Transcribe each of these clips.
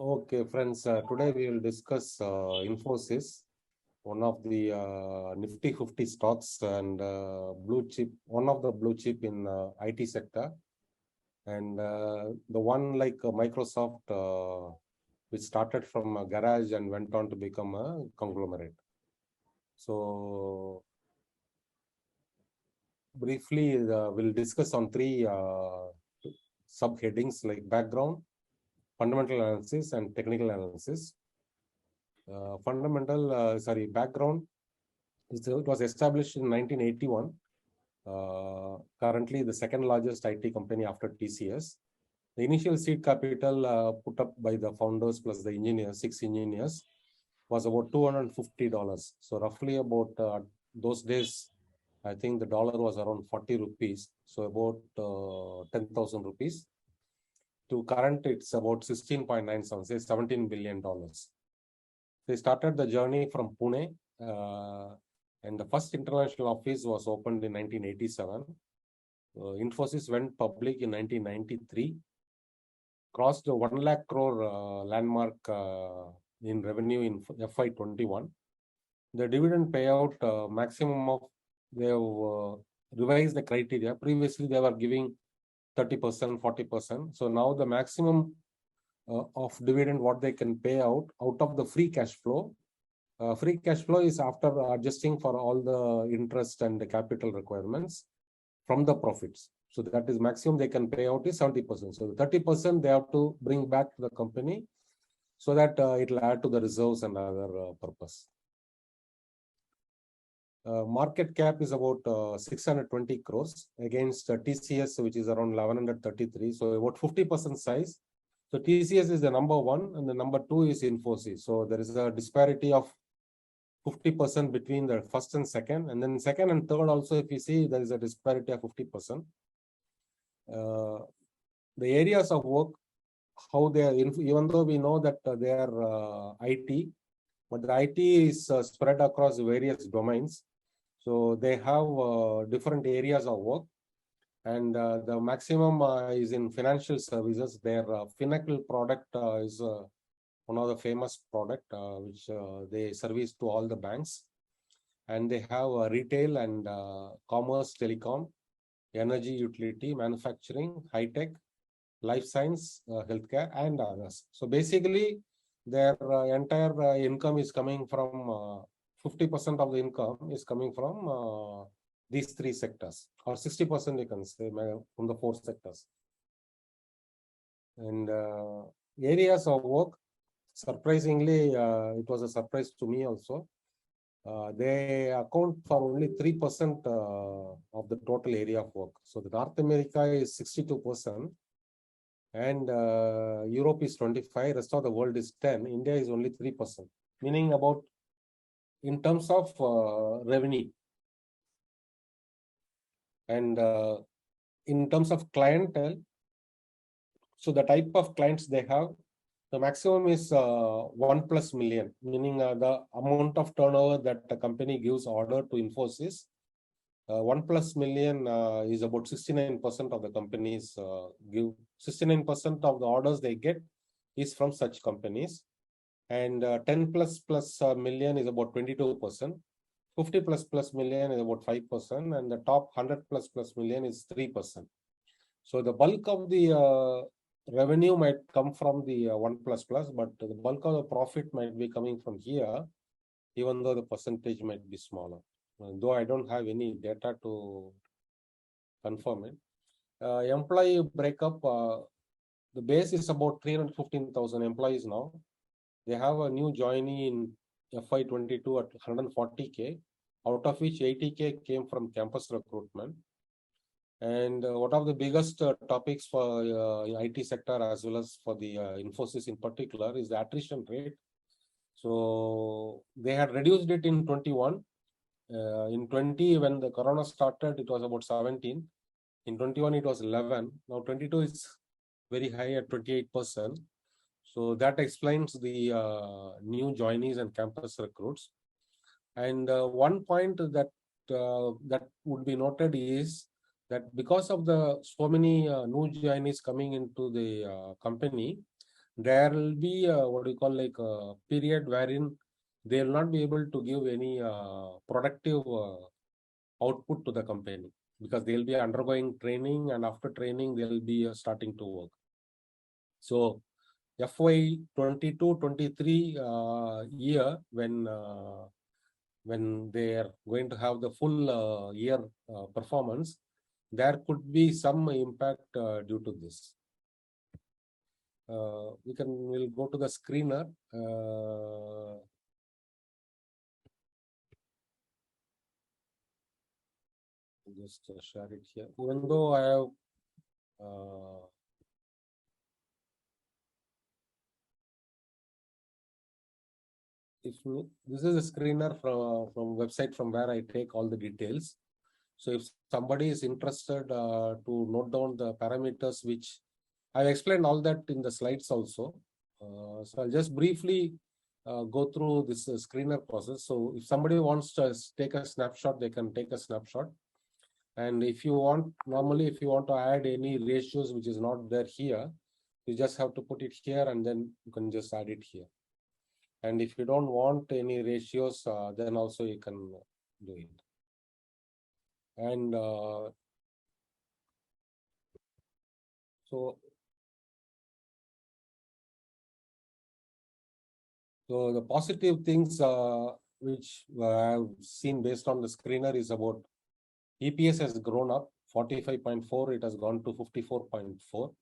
Okay, friends, today we will discuss Infosys, one of the Nifty 50 stocks and blue chip, one of the blue chip in IT sector, and the one like Microsoft, which started from a garage and went on to become a conglomerate. So briefly, we'll discuss on three subheadings like background, fundamental analysis, and technical analysis. Background. It was established in 1981. Currently, the second largest IT company after TCS. The initial seed capital put up by the founders plus the engineers, 6 engineers, was about $250. So roughly about those days, I think the dollar was around 40 rupees. So about 10,000 rupees. To current, it's about 16.97, say $17 billion. They started the journey from Pune, and the first international office was opened in 1987. Infosys went public in 1993, crossed the 1 lakh crore landmark in revenue in FY21. The dividend payout maximum of, they have revised the criteria. Previously, they were giving 30%, 40%. So now the maximum of dividend what they can pay out of the free cash flow. Free cash flow is after adjusting for all the interest and the capital requirements from the profits. So that is maximum they can pay out is 70%. So the 30% they have to bring back to the company so that it will add to the reserves and other purpose. Market cap is about 620 crores against TCS, which is around 1133. So about 50% size. So TCS is the number one and the number two is Infosys. So there is a disparity of 50% between the first and second. And then second and third also, if you see, there is a disparity of 50%. The areas of work, how they are, even though we know that they are IT, but the IT is spread across various domains. So they have different areas of work. And the maximum is in financial services. Their Finacle product is one of the famous product which they service to all the banks. And they have retail and commerce, telecom, energy, utility, manufacturing, high tech, life science, healthcare, and others. So basically, their entire income is coming from 50% of the income is coming from these three sectors, or 60% you can say from the four sectors. And areas of work, surprisingly, it was a surprise to me also. They account for only 3% of the total area of work. So the North America is 62%, and Europe is 25%, rest of the world is 10%, India is only 3%, meaning about in terms of revenue. And in terms of clientele, so the type of clients they have, the maximum is 1+ million, meaning the amount of turnover that the company gives order to Infosys. 1+ million is about 69% of the companies give. 69% of the orders they get is from such companies. And 10+ million is about 22%. 50+ million is about 5%, and the top 100+ million is 3%. So the bulk of the revenue might come from the 1++, but the bulk of the profit might be coming from here, even though the percentage might be smaller. Though I don't have any data to confirm it. Employee breakup, the base is about 315,000 employees now. They have a new joinee in FY22 at 140K, out of which 80K came from campus recruitment. And one of the biggest topics for IT sector as well as for the Infosys in particular is the attrition rate. So they had reduced it in 21. In 20, when the corona started, it was about 17. In 21, it was 11. Now 22 is very high at 28%. So that explains the new joinees and campus recruits. And one point that that would be noted is that because of the so many new joinees coming into the company, there will be what you call like a period wherein they will not be able to give any productive output to the company, because they'll be undergoing training, and after training they'll be starting to work. So FY 22-23 year, when they are going to have the full year performance, there could be some impact due to this. We'll go to the screener. Just share it here. Even though I have this is a screener from website from where I take all the details. So if somebody is interested to note down the parameters, which I've explained all that in the slides also. So I'll just briefly go through this screener process. So if somebody wants to take a snapshot, they can take a snapshot. And if you want, normally if you want to add any ratios which is not there here, you just have to put it here and then you can just add it here. And if you don't want any ratios, then also you can do it. And so the positive things which I've seen based on the screener is about EPS has grown up 45.4, it has gone to 54.4.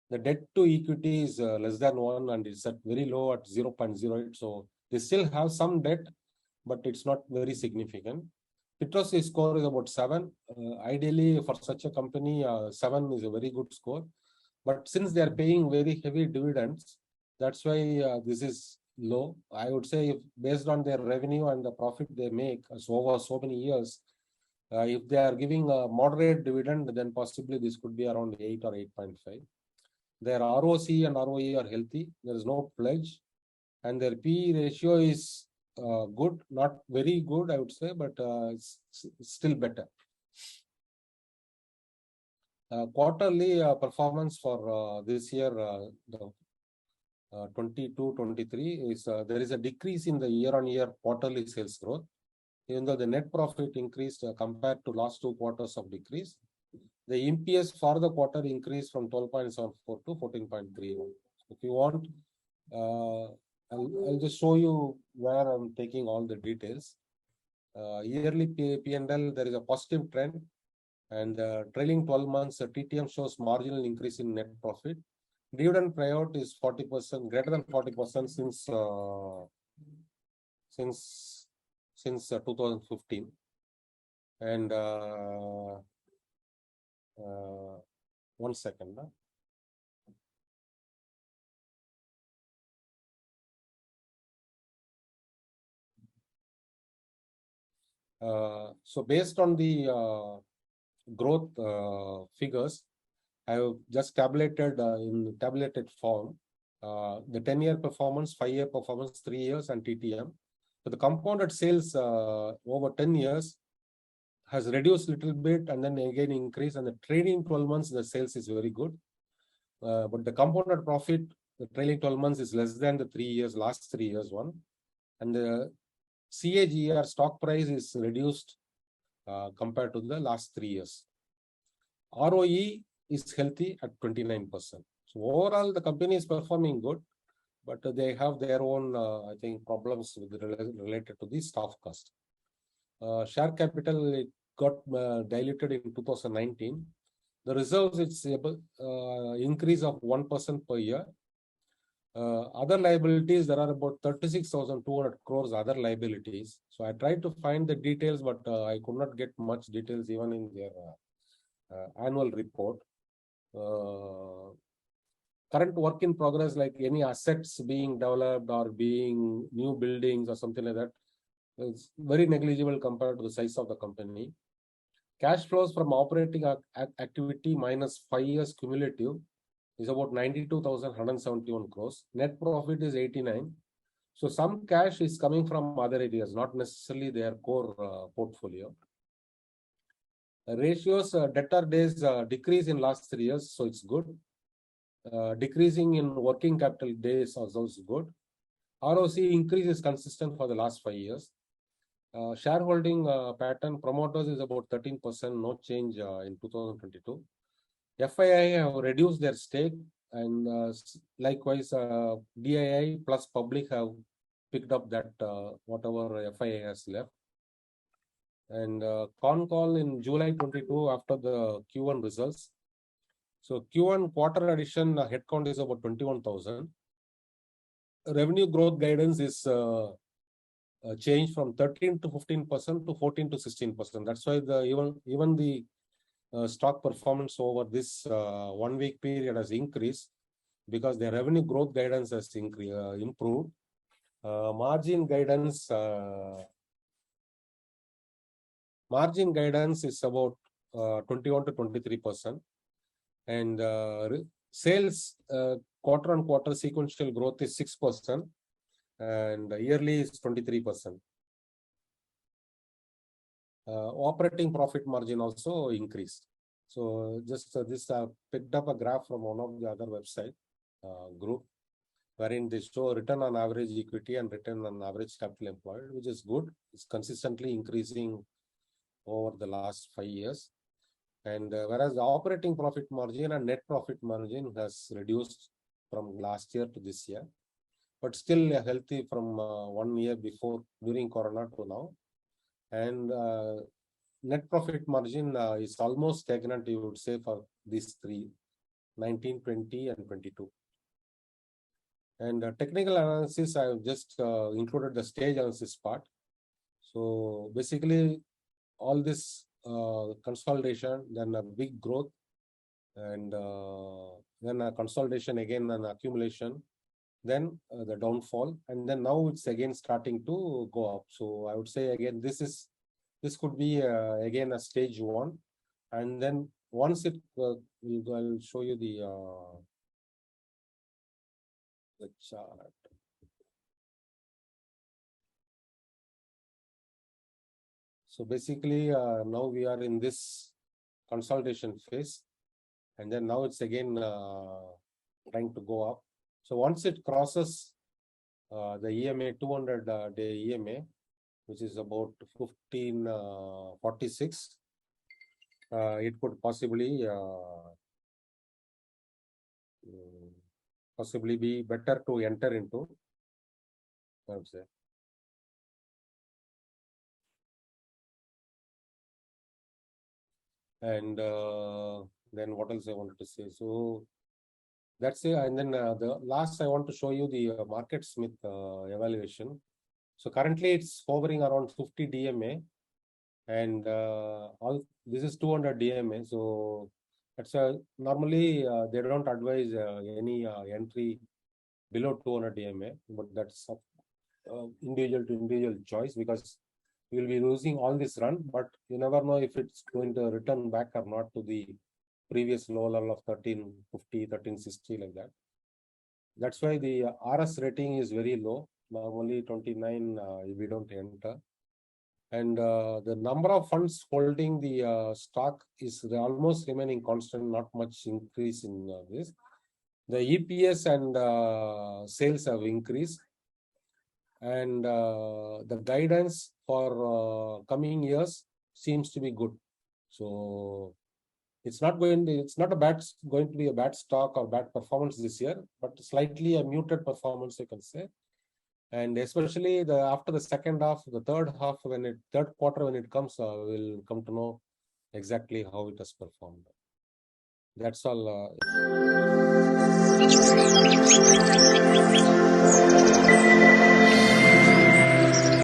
The debt to equity is less than 1 and it's at very low at 0.08. So they still have some debt, but it's not very significant. Petros' score is about 7. Ideally, for such a company, 7 is a very good score. But since they are paying very heavy dividends, that's why this is low. I would say, if based on their revenue and the profit they make over so many years, if they are giving a moderate dividend, then possibly this could be around 8 or 8.5. Their ROC and ROE are healthy. There is no pledge. And their PE ratio is good, not very good, I would say, but it's still better. Quarterly performance for this year, the 22-23 is there is a decrease in the year-on-year quarterly sales growth, even though the net profit increased compared to last 2 quarters of decrease. The EPS for the quarter increased from 12.74 to 14.31. If you want, I'll just show you where I'm taking all the details. Yearly P&L, there is a positive trend, and trailing 12 months, TTM shows marginal increase in net profit. Dividend payout is 40%, greater than 40% since 2015. And 1 second. So based on the growth figures, I have just tabulated in tabulated form the 10-year performance, 5-year performance, 3 years, and TTM. So the compounded sales over 10 years has reduced a little bit and then again increased, and the trailing 12 months the sales is very good. But the compounded profit, the trailing 12 months is less than the last 3 years one. And the CAGR stock price is reduced compared to the last 3 years. ROE is healthy at 29%. So overall, the company is performing good, but they have their own, I think, problems related to the staff cost. Share capital, it got diluted in 2019. The reserves, it's increase of 1% per year. Other liabilities, there are about 36,200 crores other liabilities. So I tried to find the details, but I could not get much details even in their annual report. Current work in progress, like any assets being developed or being new buildings or something like that, is very negligible compared to the size of the company. Cash flows from operating activity minus 5 years cumulative is about 92,171 crores. Net profit is 89. So some cash is coming from other areas, not necessarily their core portfolio. Ratios, debtor days decrease in last 3 years, so it's good. decreasing in working capital days is also good. ROC increase is consistent for the last 5 years. Shareholding pattern, promoters is about 13%, no change in 2022. FII have reduced their stake, and likewise DII plus public have picked up that whatever FII has left. And con call in July 22 after the Q1 results. So Q1 quarter addition headcount is about 21,000. Revenue growth guidance is changed from 13 to 15% to 14 to 16%. That's why even the stock performance over this 1 week period has increased because the revenue growth guidance has improved. Margin guidance is about 21 to 23%, and sales quarter on quarter sequential growth is 6%, and yearly is 23%. Operating profit margin also increased. So just this picked up a graph from one of the other website group, wherein they show return on average equity and return on average capital employed, which is good. It's consistently increasing over the last 5 years. And whereas the operating profit margin and net profit margin has reduced from last year to this year, but still healthy from 1 year before during Corona to now. And net profit margin is almost stagnant, you would say, for these three, 19, 20, and 22. And technical analysis, I have just included the stage analysis part. So basically, all this consolidation, then a big growth, and then a consolidation again, an accumulation, then the downfall, and then now it's again starting to go up. So I would say again, this could be again a stage 1, and then once it I'll show you the chart. So basically now we are in this consolidation phase, and then now it's again trying to go up. So once it crosses the EMA 200-day EMA, which is about 1546, it could possibly be better to enter into, I would say. And then what else I wanted to say? So that's it. And then the last I want to show you the market Smith evaluation. So currently it's hovering around 50 DMA, and this is 200 DMA. So that's normally they don't advise any entry below 200 DMA, but that's individual to individual choice, because you will be losing all this run, but you never know if it's going to return back or not to the previous low level of 1350, 1360, like that. That's why the RS rating is very low. Normally 29 we don't enter. And the number of funds holding the stock is almost remaining constant, not much increase in this. The EPS and sales have increased, and the guidance for coming years seems to be good. So it's not going to be a bad stock or bad performance this year, but slightly a muted performance, you can say. And especially after the second half, the third quarter when it comes, we'll come to know exactly how it has performed. That's all.